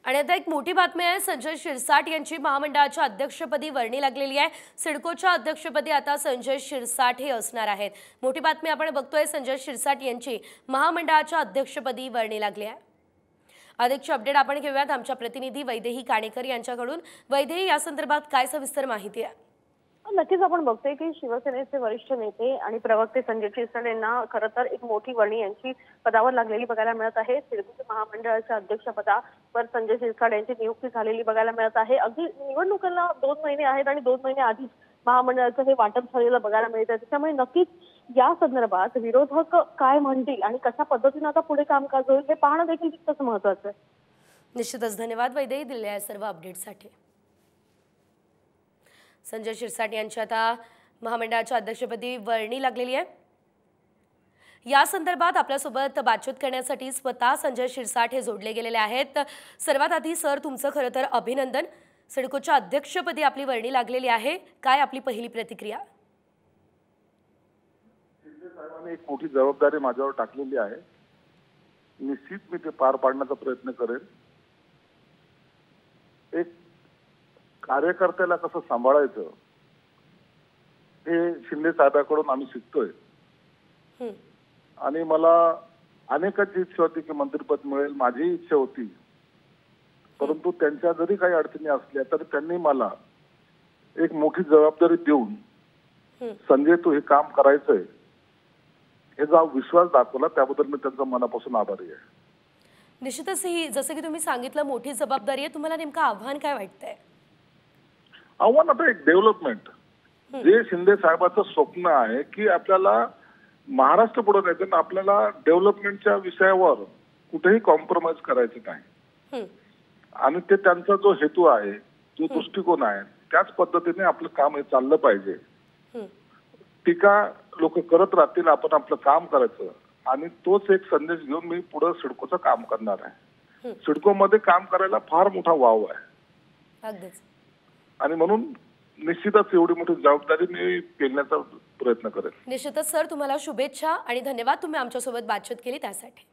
आणि आता एक मोठी बातमी आहे। संजय शिरसाट यांची महामंडळाच्या अध्यक्षपदी वर्णी लागलेली आहे। सिडकोच्या अध्यक्षपदी आता संजय शिरसाट हे असणार आहेत। मोठी बातमी आपण बघतोय, संजय शिरसाट यांची महामंडळाच्या अध्यक्षपदी वर्णी लागली आहे। अधिकची अपडेट आपण घेऊयात आमच्या प्रतिनिधी वैदेही काणेकर यांच्याकडून। वैदेही, या संदर्भात काय सविस्तर माहिती आहे? नक्कीच आपण बघतोय की शिवसेनेचे वरिष्ठ नेते आणि प्रवक्ते संजय शिरसाट यांना खरं तर एक मोठी वर्णी यांची पदावर लागलेली बघायला मिळत आहे। सिडको महामंडळाच्या अध्यक्षपदावर संजय शिरसाट यांची नियुक्ती झालेली बघायला मिळत आहे। अगदी निवडणुकांना 2 महिने आहेत आणि 2 महिने आधीच महामंडळाचं हे वाटप झालेलं बघायला मिळतं। त्यामुळे नक्कीच या संदर्भात विरोधक काय म्हणतील आणि कशा पद्धतीने आता पुढे कामकाज होईल हे पाहणं देखील तितकंच महत्त्वाचं आहे। निश्चितच धन्यवाद वैदेही, दिलेल्या सर्व अपडेटसाठी। संजय शिरसाट यांची आता महामंडळाच्या अध्यक्षपदी वर्णी लागलेली आहे। या संदर्भात आपल्यासोबत बातचीत करण्यासाठी स्वतः संजय शिरसाट हे जोडले गेलेले आहेत। सर्वात आधी सर, तुमचं खरं तर अभिनंदन। सिडकोच्या अध्यक्षपदी आपली वर्णी लागलेली आहे, काय आपली पहिली प्रतिक्रिया? शिंदे साहेबांनी एक मोठी जबाबदारी माझ्यावर टाकलेली आहे। निश्चित मी ते पार पाडण्याचा प्रयत्न करेन। एक कार्यकर्त्याला कसं सांभाळायचं हे शिंदे साहेबांकडून आम्ही शिकतोय। आणि मला अनेकांची इच्छा होती की मंत्रिपद मिळेल, माझी इच्छा होती, परंतु त्यांच्या जरी काही अडचणी असल्या तरी त्यांनी मला एक मोठी जबाबदारी देऊन संजय तू हे काम करायचंय हे जो विश्वास दाखवला त्याबद्दल मी त्यांचा मनापासून आभारी आहे। निश्चितच ही जसं की तुम्ही सांगितलं मोठी जबाबदारी आहे, तुम्हाला नेमकं आव्हान काय वाटतंय? आव्हान आता एक डेव्हलपमेंट, जे शिंदे साहेबांचं स्वप्न आहे की आपल्याला महाराष्ट्र पुढे न्यायचं, आपल्याला डेव्हलपमेंटच्या विषयावर कुठेही कॉम्प्रोमाइज करायचं नाही आणि ते त्यांचा जो हेतू आहे, जो दृष्टिकोन आहे, त्याच पद्धतीने आपलं काम हे चाललं पाहिजे। टीका लोक करत राहतील, आपण आपलं काम करायचं आणि तोच एक संदेश घेऊन मी पुढे सिडकोचं काम करणार आहे। सिडको मध्ये काम करायला फार मोठा वाव आहे अगदीच, आणि म्हणून निश्चितच एवढी मोठी जबाबदारी मी पेलण्याचा प्रयत्न करेन। निश्चितच सर, तुम्हाला शुभेच्छा आणि धन्यवाद, तुम्ही आमच्यासोबत बातचीत केली त्यासाठी।